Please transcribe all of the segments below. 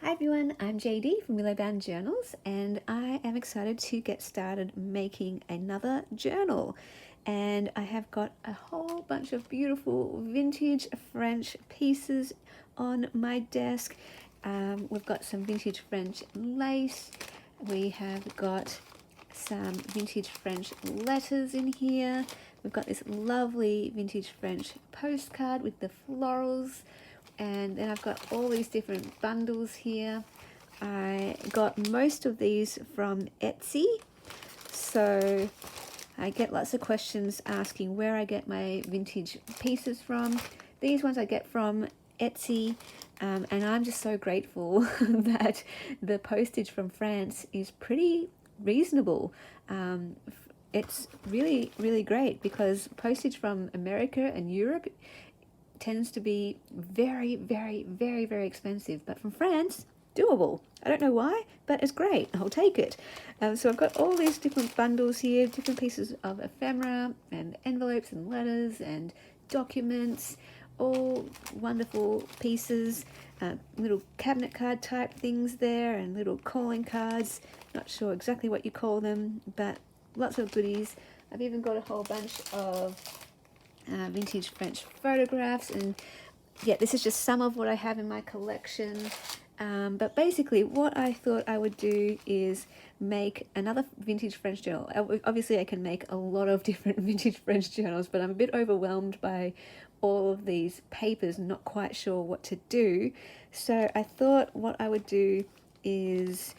Hi everyone, I'm JD from Willowbound Journals, and I am excited to get started making another journal. And I have got a whole bunch of beautiful vintage French pieces on my desk. We've got some vintage French lace. We have got some vintage French letters in here. We've got this lovely vintage French postcard with the florals, and then I've got all these different bundles here. I got most of these from Etsy, so I get lots of questions asking where I get my vintage pieces from. These ones I get from Etsy, and I'm just so grateful that the postage from France is pretty reasonable. It's really, really great because postage from America and Europe tends to be very, very, very, very expensive. But from France, doable. I don't know why, but it's great. I'll take it. So I've got all these different bundles here, different pieces of ephemera and envelopes and letters and documents, all wonderful pieces, little cabinet card type things there and little calling cards. Not sure exactly what you call them, but lots of goodies. I've even got a whole bunch of vintage French photographs, and yeah, this is just some of what I have in my collection. But basically what I thought I would do is make another vintage French journal. Obviously I can make a lot of different vintage French journals, but I'm a bit overwhelmed by all of these papers, not quite sure what to do. So I thought what I would do is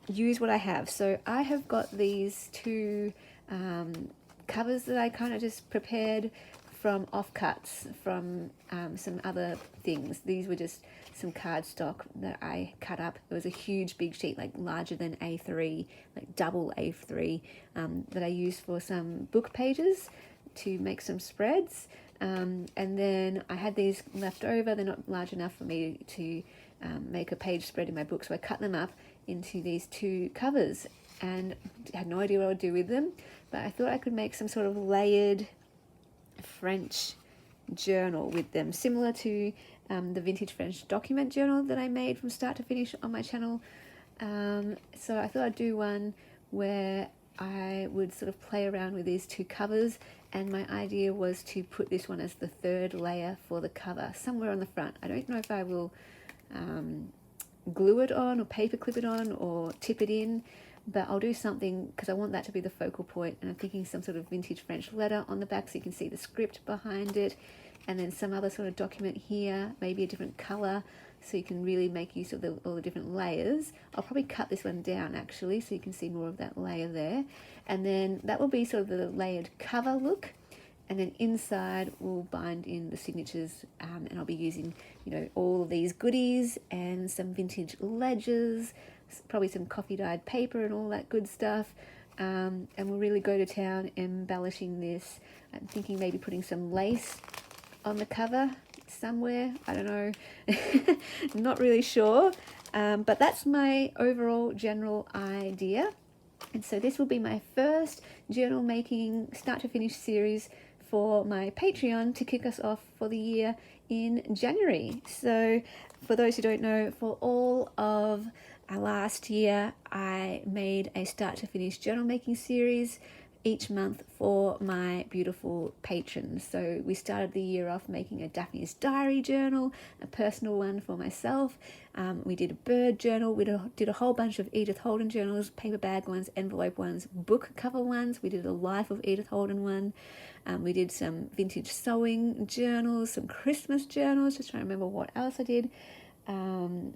use what I have. So I have got these two covers that I kind of just prepared from offcuts from some other things. These were just some cardstock that I cut up. It was a huge big sheet, like larger than A3, like double A3, that I used for some book pages to make some spreads. And then I had these left over. They're not large enough for me to make a page spread in my book, so I cut them up into these two covers and had no idea what I would do with them, but I thought I could make some sort of layered French journal with them, similar to the vintage French document journal that I made from start to finish on my channel. So I thought I'd do one where I would sort of play around with these two covers, and my idea was to put this one as the third layer for the cover somewhere on the front. I don't know if I will glue it on or paper clip it on or tip it in, but I'll do something because I want that to be the focal point. And I'm thinking some sort of vintage French letter on the back so you can see the script behind it, and then some other sort of document here, maybe a different color so you can really make use of all the different layers. I'll probably cut this one down actually so you can see more of that layer there, and then that will be sort of the layered cover look. And then inside we'll bind in the signatures, and I'll be using, all of these goodies and some vintage ledgers, probably some coffee dyed paper and all that good stuff. And we'll really go to town embellishing this. I'm thinking maybe putting some lace on the cover somewhere. I don't know. Not really sure. But that's my overall general idea. And so this will be my first journal making start to finish series for my Patreon to kick us off for the year in January. So for those who don't know, for all of last year, I made a start to finish journal making series each month for my beautiful patrons. So we started the year off making a Daphne's Diary journal, a personal one for myself. We did a bird journal. We did a whole bunch of Edith Holden journals, paper bag ones, envelope ones, book cover ones. We did a Life of Edith Holden one. We did some vintage sewing journals, some Christmas journals, just trying to remember what else I did.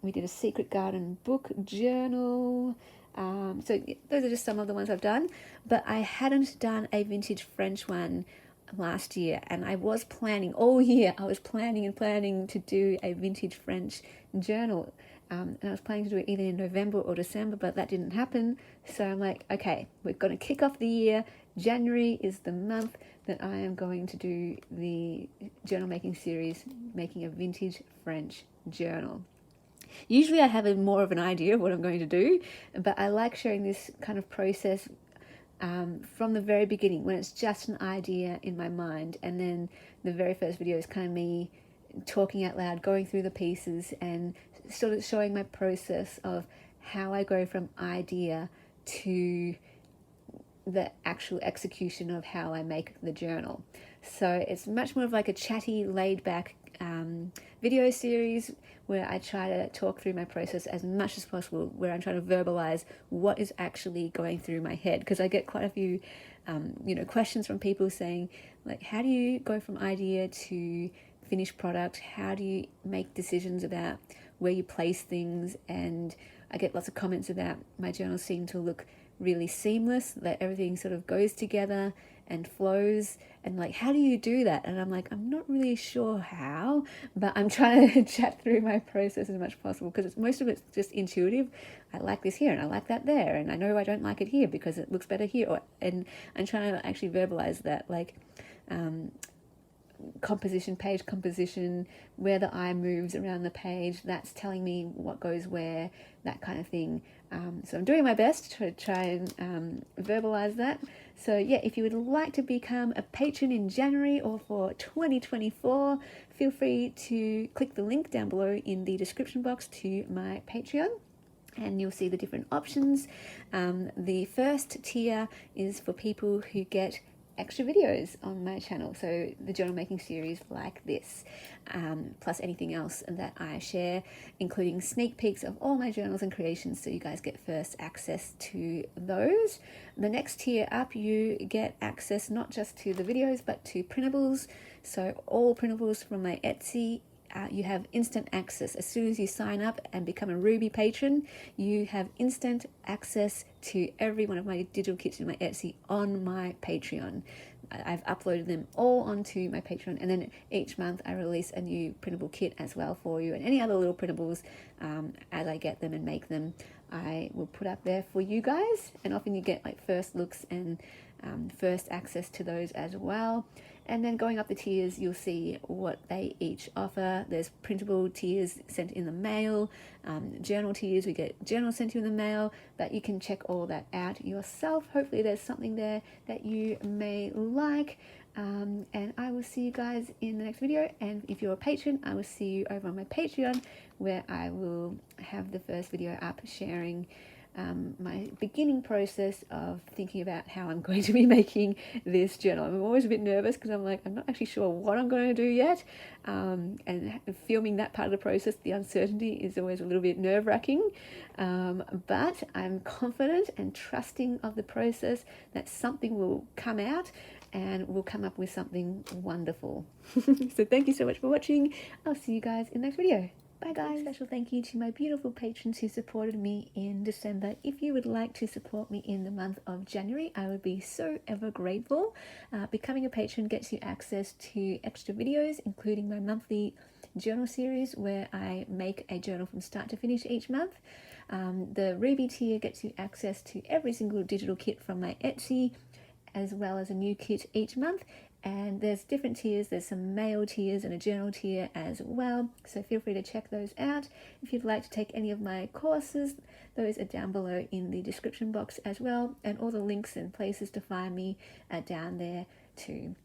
We did a Secret Garden book journal. So those are just some of the ones I've done, but I hadn't done a vintage French one last year, and I was planning all year. I was planning to do a vintage French journal, and I was planning to do it either in November or December, but that didn't happen. So I'm like, okay, we're going to kick off the year. January is the month that I am going to do the journal making series, making a vintage French journal. Usually I have more of an idea of what I'm going to do, but I like sharing this kind of process from the very beginning, when it's just an idea in my mind, and then the very first video is kind of me talking out loud, going through the pieces and sort of showing my process of how I go from idea to the actual execution of how I make the journal. So it's much more of like a chatty, laid back video series where I try to talk through my process as much as possible, where I'm trying to verbalize what is actually going through my head, because I get quite a few questions from people saying, like, how do you go from idea to finished product? How do you make decisions about where you place things? And I get lots of comments about my journals seem to look really seamless, that everything sort of goes together and flows, and like, how do you do that? And I'm like, I'm not really sure how, but I'm trying to chat through my process as much as possible, because most of it's just intuitive. I like this here and I like that there, and I know I don't like it here because it looks better here, and I'm trying to actually verbalize that, like composition, page composition, where the eye moves around the page, that's telling me what goes where, that kind of thing. So I'm doing my best to try and verbalize that. So yeah, if you would like to become a patron in January or for 2024, feel free to click the link down below in the description box to my Patreon, and you'll see the different options. The first tier is for people who get extra videos on my channel, so the journal making series like this, plus anything else that I share, including sneak peeks of all my journals and creations, so you guys get first access to those. The next tier up, you get access not just to the videos but to printables, so all printables from my Etsy. You have instant access. As soon as you sign up and become a Ruby patron, you have instant access to every one of my digital kits in my Etsy on my Patreon. I've uploaded them all onto my Patreon, and then each month I release a new printable kit as well for you, and any other little printables as I get them and make them, I will put up there for you guys, and often you get like first looks and first access to those as well. And then going up the tiers, you'll see what they each offer. There's printable tiers sent in the mail, journal tiers, we get journals sent to you in the mail, but you can check all that out yourself. Hopefully there's something there that you may like. And I will see you guys in the next video, and if you're a patron, I will see you over on my Patreon, where I will have the first video up sharing my beginning process of thinking about how I'm going to be making this journal. I'm always a bit nervous because I'm like, I'm not actually sure what I'm going to do yet, and filming that part of the process, the uncertainty is always a little bit nerve-wracking, but I'm confident and trusting of the process that something will come out and we'll come up with something wonderful. So thank you so much for watching. I'll see you guys in the next video. Bye guys. Special thank you to my beautiful patrons who supported me in December. If you would like to support me in the month of January, I would be so ever grateful. Becoming a patron gets you access to extra videos, including my monthly journal series where I make a journal from start to finish each month. The Ruby tier gets you access to every single digital kit from my Etsy, as well as a new kit each month. And there's different tiers. There's some mail tiers and a journal tier as well, so feel free to check those out. If you'd like to take any of my courses, those are down below in the description box as well, and all the links and places to find me are down there too.